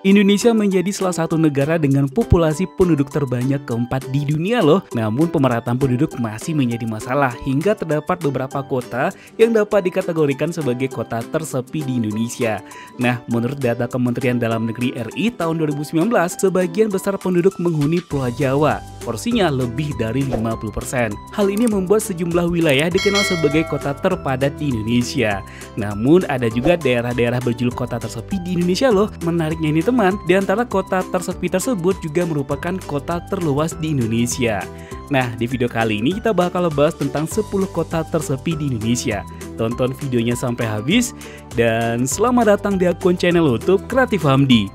Indonesia menjadi salah satu negara dengan populasi penduduk terbanyak keempat di dunia loh. Namun pemerataan penduduk masih menjadi masalah hingga terdapat beberapa kota yang dapat dikategorikan sebagai kota tersepi di Indonesia. Nah, menurut data Kementerian Dalam Negeri RI tahun 2019, sebagian besar penduduk menghuni Pulau Jawa. Porsinya lebih dari 50%. Hal ini membuat sejumlah wilayah dikenal sebagai kota terpadat di Indonesia. Namun ada juga daerah-daerah berjuluk kota tersepi di Indonesia loh. Menariknya ini teman, di antara kota tersepi tersebut juga merupakan kota terluas di Indonesia. Nah, di video kali ini kita bakal bahas tentang 10 kota tersepi di Indonesia. Tonton videonya sampai habis dan selamat datang di akun channel YouTube Kreatif Hamdi.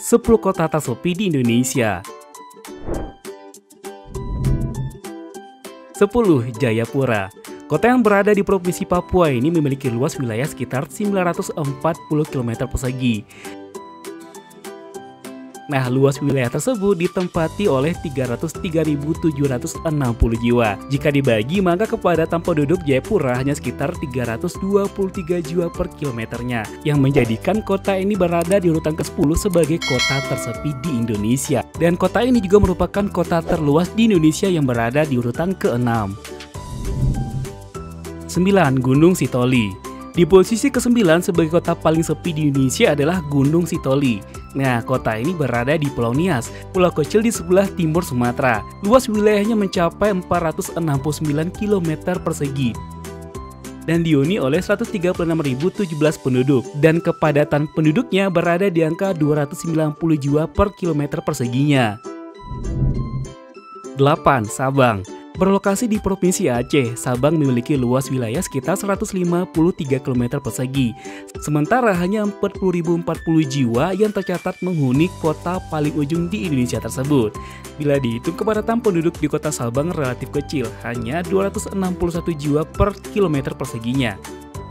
Sepuluh kota tersepi di Indonesia. 10. Jayapura. Kota yang berada di Provinsi Papua ini memiliki luas wilayah sekitar 940 km persegi. Nah, luas wilayah tersebut ditempati oleh 303.760 jiwa. Jika dibagi, maka kepadatan penduduk Jayapura hanya sekitar 323 jiwa per kilometernya, yang menjadikan kota ini berada di urutan ke-10 sebagai kota tersepi di Indonesia. Dan kota ini juga merupakan kota terluas di Indonesia yang berada di urutan ke-6. 9. Gunung Sitoli. Di posisi ke-9 sebagai kota paling sepi di Indonesia adalah Gunung Sitoli. Nah, kota ini berada di Pulau Nias, pulau kecil di sebelah timur Sumatera. Luas wilayahnya mencapai 469 km persegi dan dihuni oleh 136.017 penduduk, dan kepadatan penduduknya berada di angka 290 jiwa per kilometer perseginya. 8. Sabang. Berlokasi di Provinsi Aceh, Sabang memiliki luas wilayah sekitar 153 km persegi. Sementara hanya 40.040 jiwa yang tercatat menghuni kota paling ujung di Indonesia tersebut. Bila dihitung, kepadatan penduduk di kota Sabang relatif kecil, hanya 261 jiwa per kilometer perseginya.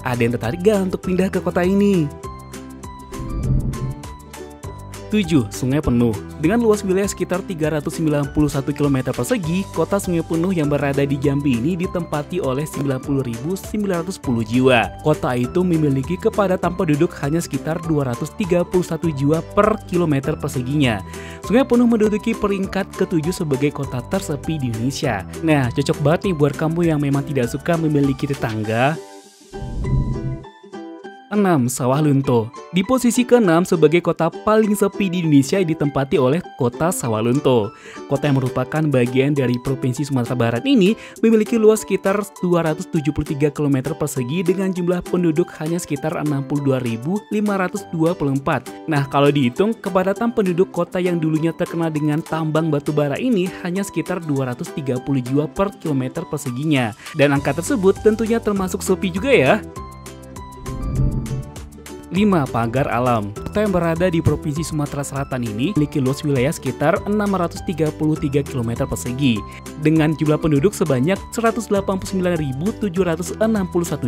Ada yang tertarik gak untuk pindah ke kota ini? 7. Sungai Penuh. Dengan luas wilayah sekitar 391 km persegi, kota Sungai Penuh yang berada di Jambi ini ditempati oleh 90.910 jiwa. Kota itu memiliki kepadatan penduduk hanya sekitar 231 jiwa per kilometer perseginya. Sungai Penuh menduduki peringkat ke-7 sebagai kota tersepi di Indonesia. Nah, cocok banget nih buat kamu yang memang tidak suka memiliki tetangga. 6. Sawah Lunto. Di posisi ke-6 sebagai kota paling sepi di Indonesia ditempati oleh kota Sawah Lunto. Kota yang merupakan bagian dari Provinsi Sumatera Barat ini memiliki luas sekitar 273 km persegi dengan jumlah penduduk hanya sekitar 62.524. Nah, kalau dihitung, kepadatan penduduk kota yang dulunya terkenal dengan tambang batu bara ini hanya sekitar 230 jiwa per kilometer perseginya. Dan angka tersebut tentunya termasuk sepi juga ya. 5. Pagar Alam. Kota yang berada di Provinsi Sumatera Selatan ini memiliki luas wilayah sekitar 633 km persegi dengan jumlah penduduk sebanyak 189.761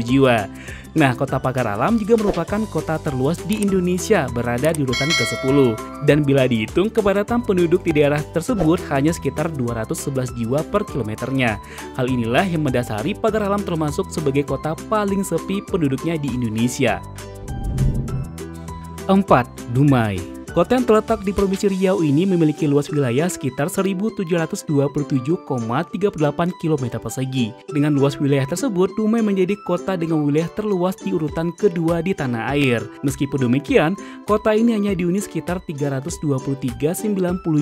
jiwa. Nah, kota Pagar Alam juga merupakan kota terluas di Indonesia, berada di urutan ke-10. Dan bila dihitung, kepadatan penduduk di daerah tersebut hanya sekitar 211 jiwa per kilometernya. Hal inilah yang mendasari Pagar Alam termasuk sebagai kota paling sepi penduduknya di Indonesia. 4. Dumai. Kota yang terletak di Provinsi Riau ini memiliki luas wilayah sekitar 1.727,38 km persegi. Dengan luas wilayah tersebut, Dumai menjadi kota dengan wilayah terluas di urutan kedua di tanah air. Meskipun demikian, kota ini hanya dihuni sekitar 323,90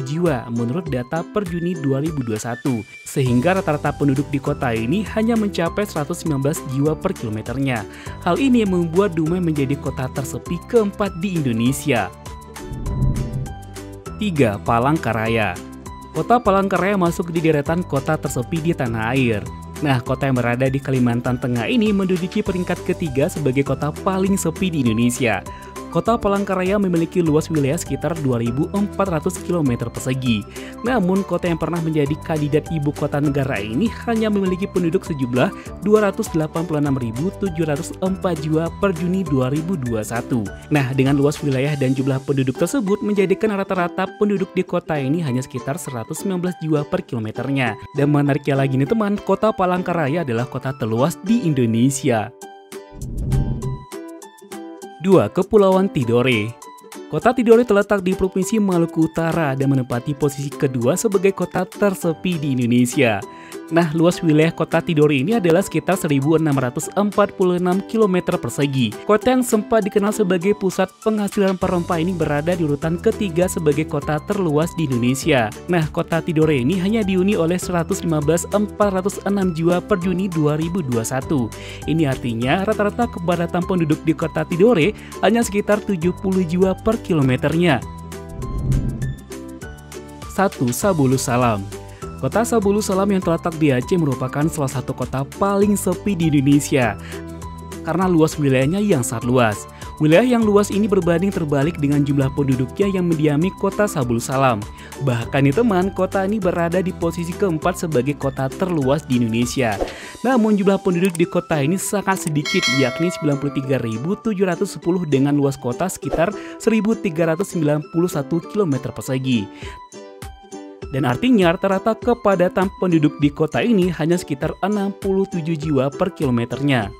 jiwa menurut data per Juni 2021. Sehingga rata-rata penduduk di kota ini hanya mencapai 119 jiwa per kilometernya. Hal ini yang membuat Dumai menjadi kota tersepi keempat di Indonesia. 3. Palangkaraya. Kota Palangkaraya masuk di deretan kota tersepi di tanah air. Nah, kota yang berada di Kalimantan Tengah ini menduduki peringkat ketiga sebagai kota paling sepi di Indonesia. Kota Palangkaraya memiliki luas wilayah sekitar 2.400 km persegi. Namun, kota yang pernah menjadi kandidat ibu kota negara ini hanya memiliki penduduk sejumlah 286.704 jiwa per Juni 2021. Nah, dengan luas wilayah dan jumlah penduduk tersebut menjadikan rata-rata penduduk di kota ini hanya sekitar 119 jiwa per kilometernya. Dan menariknya lagi nih teman, kota Palangkaraya adalah kota terluas di Indonesia. 2. Kepulauan Tidore. Kota Tidore terletak di Provinsi Maluku Utara dan menempati posisi kedua sebagai kota tersepi di Indonesia. Nah, luas wilayah kota Tidore ini adalah sekitar 1.646 km persegi. Kota yang sempat dikenal sebagai pusat penghasilan per-rempah ini berada di urutan ketiga sebagai kota terluas di Indonesia. Nah, kota Tidore ini hanya dihuni oleh 115.406 jiwa per Juni 2021. Ini artinya rata-rata kepadatan penduduk di kota Tidore hanya sekitar 70 jiwa per kilometernya. 1. Sabulu Salam. Kota Sabulu Salam yang terletak di Aceh merupakan salah satu kota paling sepi di Indonesia karena luas wilayahnya yang sangat luas. Wilayah yang luas ini berbanding terbalik dengan jumlah penduduknya yang mendiami kota Sabulu Salam. Bahkan nih teman, kota ini berada di posisi keempat sebagai kota terluas di Indonesia. Namun jumlah penduduk di kota ini sangat sedikit, yakni 93.710 dengan luas kota sekitar 1.391 km persegi. Dan artinya rata-rata kepadatan penduduk di kota ini hanya sekitar 67 jiwa per kilometernya.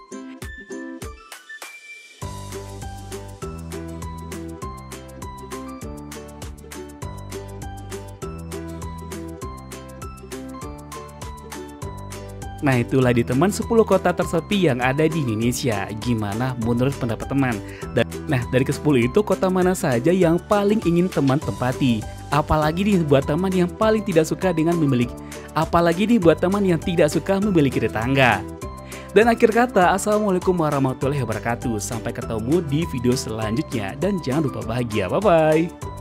Nah, itulah di teman 10 kota tersepi yang ada di Indonesia. Gimana menurut pendapat teman? Nah, dari ke-10 itu kota mana saja yang paling ingin teman tempati? Apalagi nih buat teman yang paling tidak suka dengan memiliki tetangga. Dan akhir kata, assalamualaikum warahmatullahi wabarakatuh. Sampai ketemu di video selanjutnya dan jangan lupa bahagia. Bye bye.